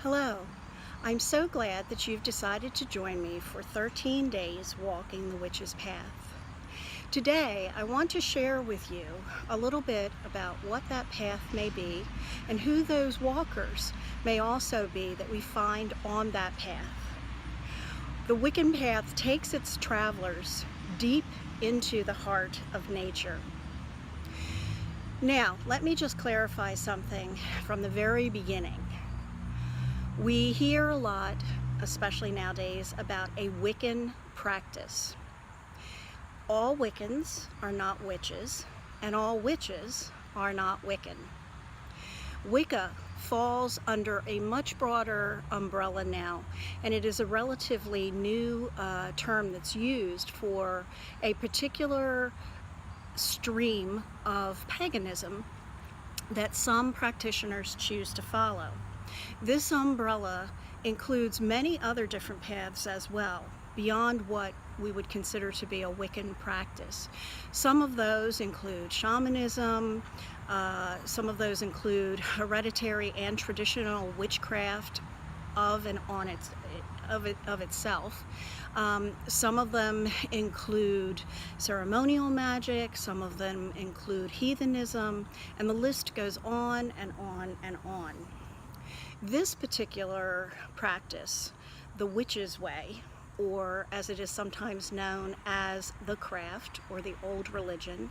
Hello. I'm so glad that you've decided to join me for 13 days walking the Witch's Path. Today, I want to share with you a little bit about what that path may be and who those walkers may also be that we find on that path. The Wiccan path takes its travelers deep into the heart of nature. Now, let me just clarify something from the very beginning. We hear a lot, especially nowadays, about a Wiccan practice. All Wiccans are not witches, and all witches are not Wiccan. Wicca falls under a much broader umbrella now, and it is a relatively new term that's used for a particular stream of paganism that some practitioners choose to follow. This umbrella includes many other different paths as well, beyond what we would consider to be a Wiccan practice. Some of those include shamanism, some of those include hereditary and traditional witchcraft of itself. Some of them include ceremonial magic, some of them include heathenism, and the list goes on and on and on. This particular practice, the Witch's Way, or as it is sometimes known as the craft or the old religion,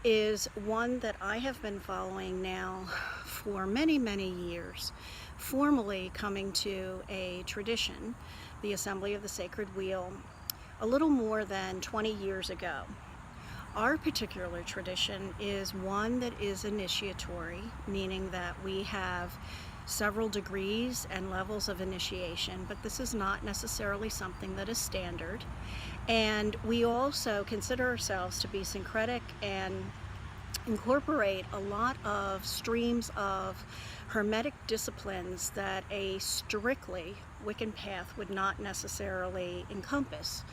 is one that I have been following now for many, many years, formally coming to a tradition, the Assembly of the Sacred Wheel, a little more than 20 years ago. Our particular tradition is one that is initiatory, meaning that we have several degrees and levels of initiation, but this is not necessarily something that is standard. And we also consider ourselves to be syncretic and incorporate a lot of streams of hermetic disciplines that a strictly Wiccan path would not necessarily encompass.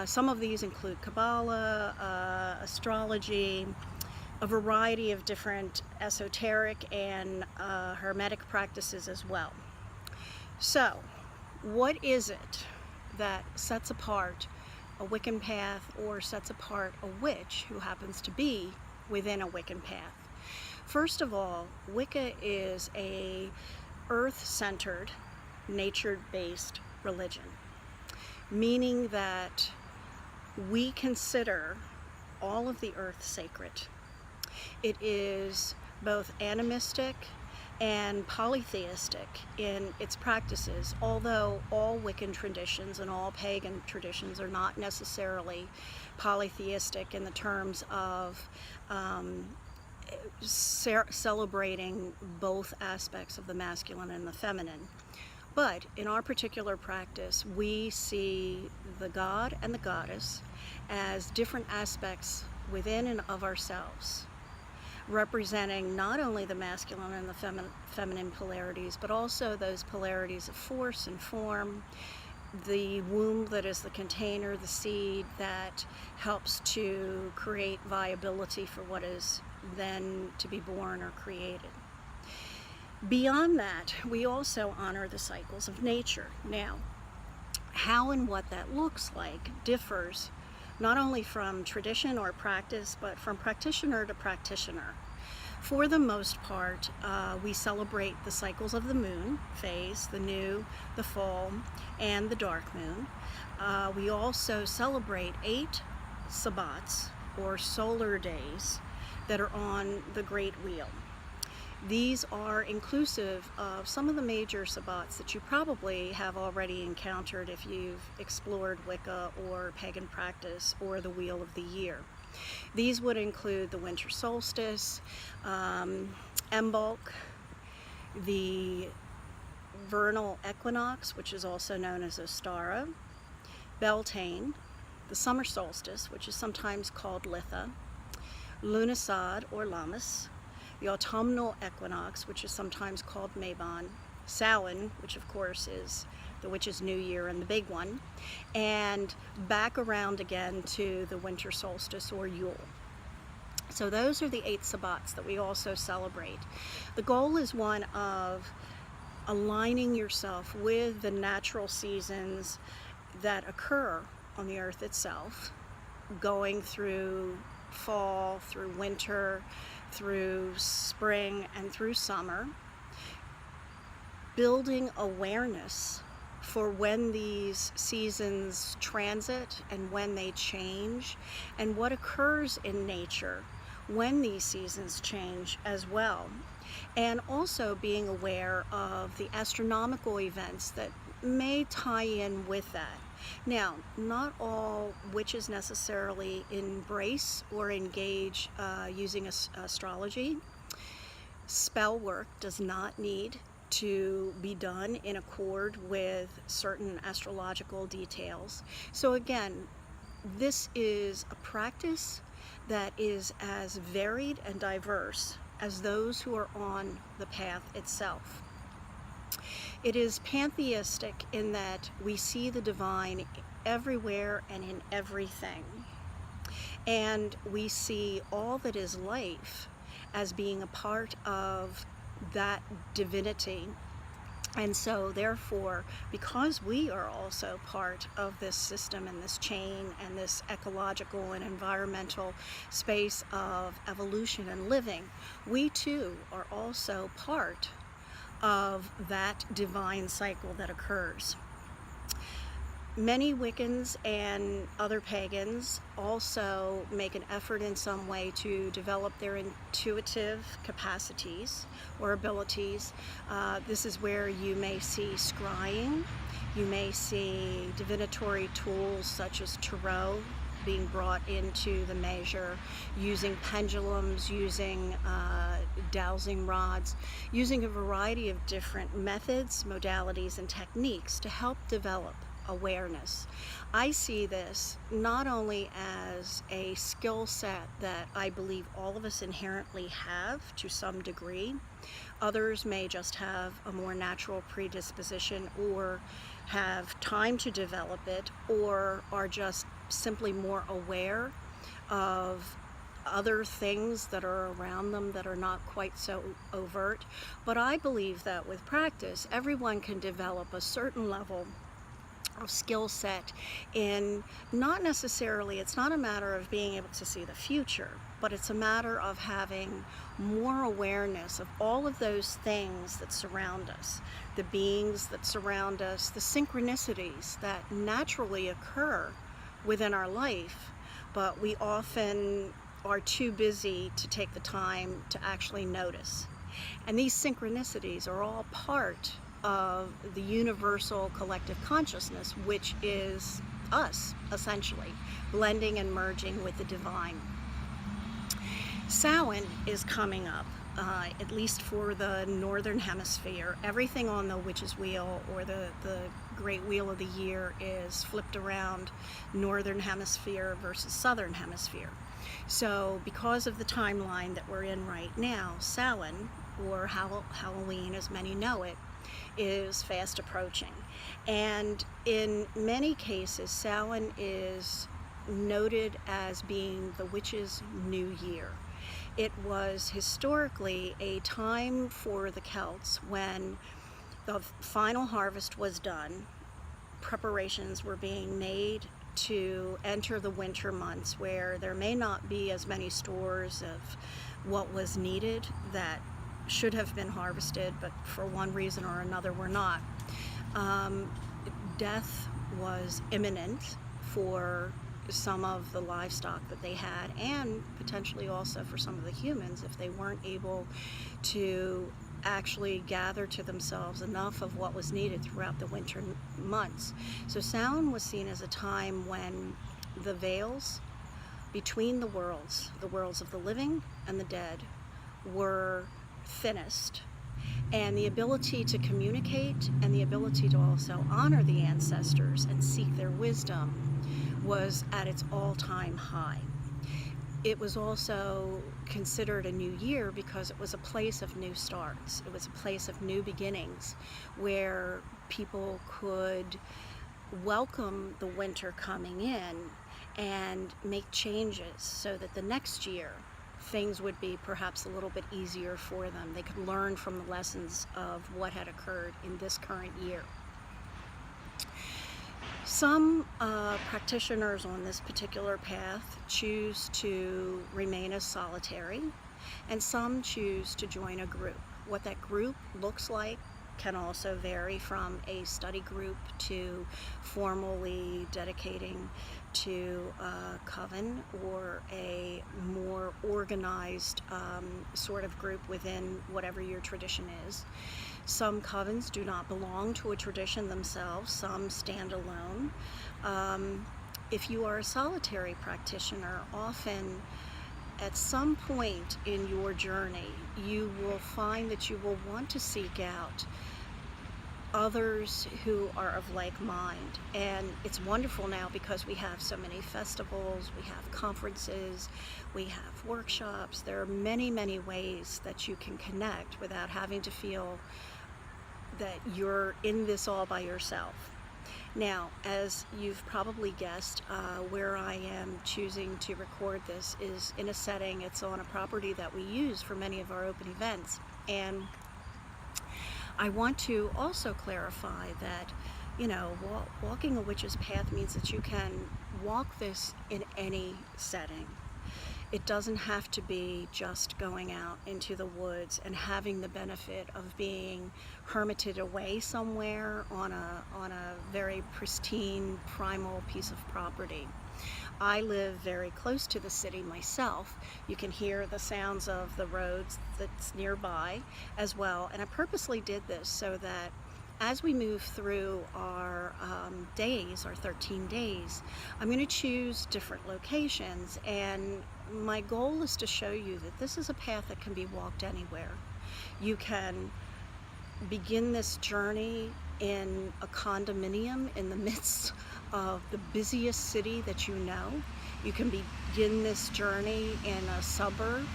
Some of these include Kabbalah, astrology, a variety of different esoteric and hermetic practices as well. So, what is it that sets apart a Wiccan path or sets apart a witch who happens to be within a Wiccan path? First of all, Wicca is a earth-centered, nature-based religion, meaning that we consider all of the earth sacred. It is both animistic and polytheistic in its practices, although all Wiccan traditions and all pagan traditions are not necessarily polytheistic in the terms of celebrating both aspects of the masculine and the feminine. But in our particular practice, we see the god and the goddess as different aspects within and of ourselves, representing not only the masculine and the feminine polarities, but also those polarities of force and form, the womb that is the container, the seed that helps to create viability for what is then to be born or created. Beyond that, we also honor the cycles of nature. Now, how and what that looks like differs not only from tradition or practice, but from practitioner to practitioner. For the most part, we celebrate the cycles of the moon phase, the new, the full, and the dark moon. We also celebrate 8 sabbats, or solar days, that are on the Great Wheel. These are inclusive of some of the major sabbats that you probably have already encountered if you've explored Wicca or pagan practice or the Wheel of the Year. These would include the winter solstice, Imbolc, the vernal equinox, which is also known as Ostara, Beltane, the summer solstice, which is sometimes called Litha, Lughnasadh or Lammas, the autumnal equinox, which is sometimes called Mabon, Samhain, which of course is the witch's new year and the big one, and back around again to the winter solstice or Yule. So those are the 8 sabbats that we also celebrate. The goal is one of aligning yourself with the natural seasons that occur on the earth itself, going through fall, through winter, through spring, and through summer, building awareness for when these seasons transit and when they change, and what occurs in nature when these seasons change as well. And also being aware of the astronomical events that may tie in with that. Now, not all witches necessarily embrace or engage using astrology. Spell work does not need to be done in accord with certain astrological details. So again, this is a practice that is as varied and diverse as those who are on the path itself. It is pantheistic in that we see the divine everywhere and in everything. And we see all that is life as being a part of that divinity. And so therefore, because we are also part of this system and this chain and this ecological and environmental space of evolution and living, we too are also part of that divine cycle that occurs. Many Wiccans and other pagans also make an effort in some way to develop their intuitive capacities or abilities. This is where you may see scrying, you may see divinatory tools such as tarot being brought into the measure, using pendulums, using dowsing rods, using a variety of different methods, modalities, and techniques to help develop awareness. I see this not only as a skill set that I believe all of us inherently have to some degree. Others may just have a more natural predisposition or have time to develop it, or are just simply more aware of other things that are around them that are not quite so overt. But I believe that with practice, everyone can develop a certain level of skill set in not necessarily, it's not a matter of being able to see the future, but it's a matter of having more awareness of all of those things that surround us, the beings that surround us, the synchronicities that naturally occur within our life, but we often are too busy to take the time to actually notice. And these synchronicities are all part of the universal collective consciousness, which is us, essentially, blending and merging with the divine. Samhain is coming up, at least for the northern hemisphere. Everything on the witch's wheel, or the great wheel of the year, is flipped around northern hemisphere versus southern hemisphere. So because of the timeline that we're in right now, Samhain, or Halloween as many know it, is fast approaching. And in many cases, Samhain is noted as being the witch's new year. It was historically a time for the Celts when the final harvest was done, preparations were being made to enter the winter months, where there may not be as many stores of what was needed that should have been harvested, but for one reason or another were not. Death was imminent for some of the livestock that they had, and potentially also for some of the humans if they weren't able to actually gather to themselves enough of what was needed throughout the winter months. So Samhain was seen as a time when the veils between the worlds of the living and the dead, were thinnest, and the ability to communicate and the ability to also honor the ancestors and seek their wisdom was at its all-time high. It was also considered a new year because it was a place of new starts. It was a place of new beginnings, where people could welcome the winter coming in and make changes so that the next year things would be perhaps a little bit easier for them. They could learn from the lessons of what had occurred in this current year. Some practitioners on this particular path choose to remain as solitary, and some choose to join a group. What that group looks like can also vary from a study group to formally dedicating to a coven or a more organized sort of group within whatever your tradition is. Some covens do not belong to a tradition themselves, some stand alone. If you are a solitary practitioner, often at some point in your journey, you will find that you will want to seek out others who are of like mind. And it's wonderful now because we have so many festivals, we have conferences, we have workshops. There are many, many ways that you can connect without having to feel that you're in this all by yourself. Now, as you've probably guessed, where I am choosing to record this is in a setting, it's on a property that we use for many of our open events. And I want to also clarify that, you know, walking a witch's path means that you can walk this in any setting. It doesn't have to be just going out into the woods and having the benefit of being hermited away somewhere on a very pristine, primal piece of property. I live very close to the city myself. You can hear the sounds of the roads that's nearby as well. And I purposely did this so that as we move through our days, our 13 days, I'm going to choose different locations. And my goal is to show you that this is a path that can be walked anywhere. You can begin this journey in a condominium in the midst of the busiest city that you know. You can begin this journey in a suburb.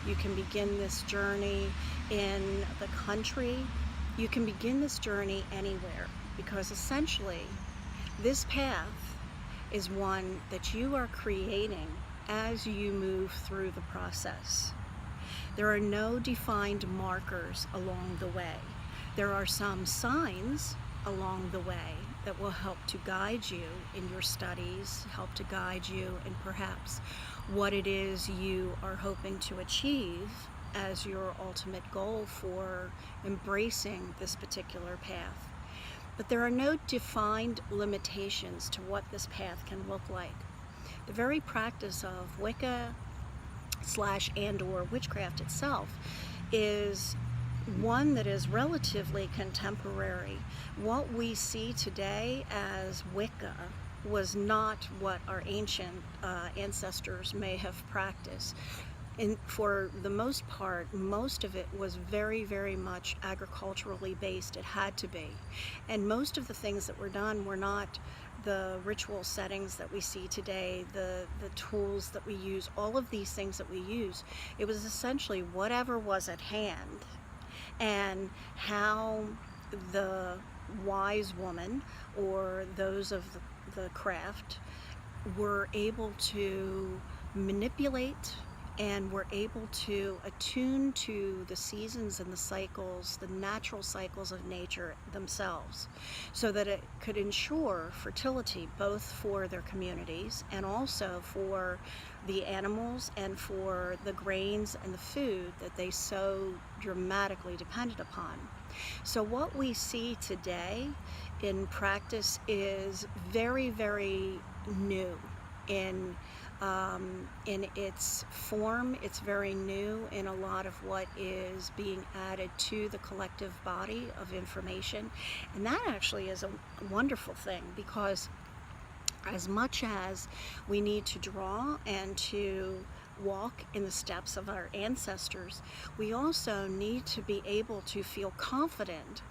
You can begin this journey in the country. You can begin this journey anywhere, because essentially this path is one that you are creating as you move through the process. There are no defined markers along the way. There are some signs along the way that will help to guide you in your studies, help to guide you in perhaps what it is you are hoping to achieve as your ultimate goal for embracing this particular path. But there are no defined limitations to what this path can look like. The very practice of Wicca / and/or witchcraft itself is one that is relatively contemporary. What we see today as Wicca was not what our ancient ancestors may have practiced. And for the most part, most of it was very, very much agriculturally based. It had to be. And most of the things that were done were not the ritual settings that we see today, the tools that we use, all of these things that we use. It was essentially whatever was at hand, and how the wise woman or those of the craft were able to manipulate and were able to attune to the seasons and the cycles, the natural cycles of nature themselves, so that it could ensure fertility both for their communities and also for the animals and for the grains and the food that they so dramatically depended upon. So what we see today in practice is very, very new in its form. It's very new in a lot of what is being added to the collective body of information. And that actually is a wonderful thing, because as much as we need to draw and to walk in the steps of our ancestors, we also need to be able to feel confident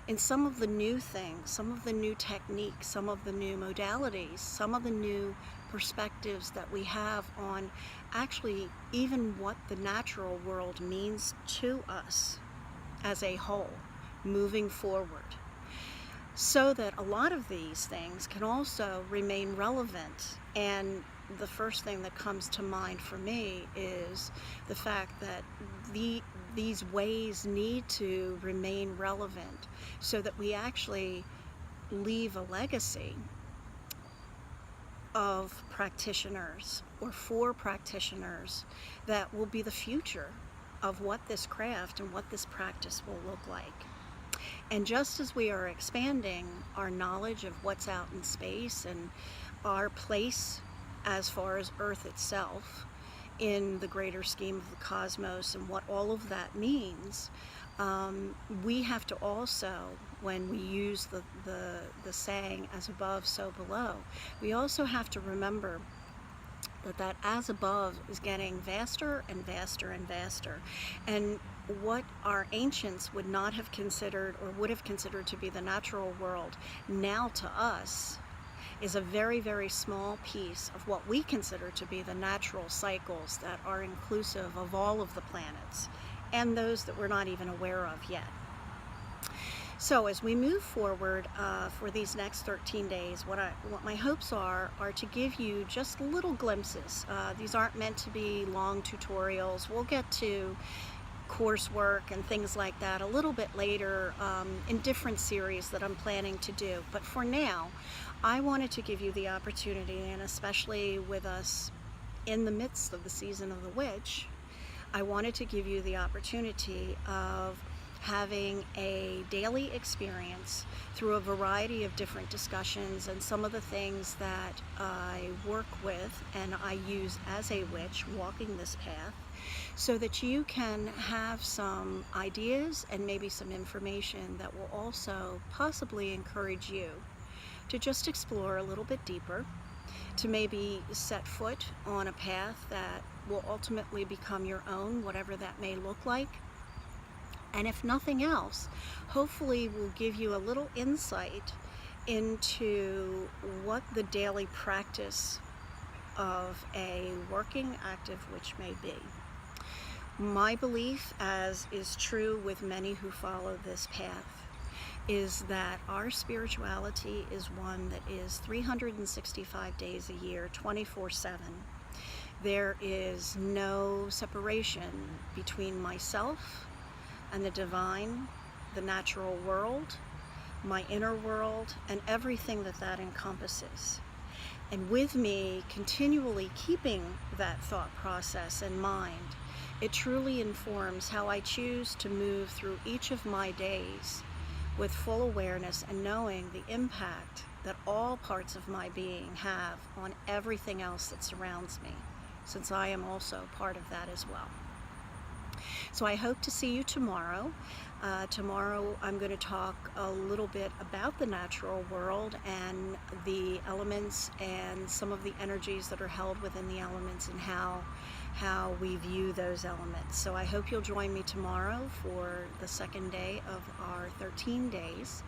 in some of the new things, some of the new techniques, some of the new modalities, some of the new perspectives that we have on actually even what the natural world means to us as a whole moving forward, so that a lot of these things can also remain relevant and the first thing that comes to mind for me is the fact that these ways need to remain relevant so that we actually leave a legacy of practitioners or for practitioners that will be the future of what this craft and what this practice will look like. And just as we are expanding our knowledge of what's out in space and our place as far as Earth itself in the greater scheme of the cosmos and what all of that means, we have to also, when we use the saying as above so below, we also have to remember that as above is getting vaster and vaster and vaster, and what our ancients would not have considered or would have considered to be the natural world now to us is a very, very small piece of what we consider to be the natural cycles that are inclusive of all of the planets and those that we're not even aware of yet. So as we move forward for these next 13 days, what my hopes are to give you just little glimpses. These aren't meant to be long tutorials. We'll get to coursework and things like that a little bit later in different series that I'm planning to do. But for now, I wanted to give you the opportunity, and especially with us in the midst of the season of the witch, I wanted to give you the opportunity of having a daily experience through a variety of different discussions and some of the things that I work with and I use as a witch walking this path, so that you can have some ideas and maybe some information that will also possibly encourage you to just explore a little bit deeper, to maybe set foot on a path that will ultimately become your own, whatever that may look like. And if nothing else, hopefully will give you a little insight into what the daily practice of a working active witch may be. My belief, as is true with many who follow this path, is that our spirituality is one that is 365 days a year, 24/7. There is no separation between myself and the divine, the natural world, my inner world, and everything that encompasses. And with me continually keeping that thought process in mind, it truly informs how I choose to move through each of my days with full awareness and knowing the impact that all parts of my being have on everything else that surrounds me, since I am also part of that as well. So I hope to see you tomorrow. Tomorrow I'm going to talk a little bit about the natural world and the elements and some of the energies that are held within the elements and how we view those elements. So I hope you'll join me tomorrow for the second day of our 13 days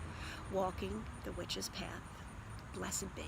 walking the witch's path. Blessed be.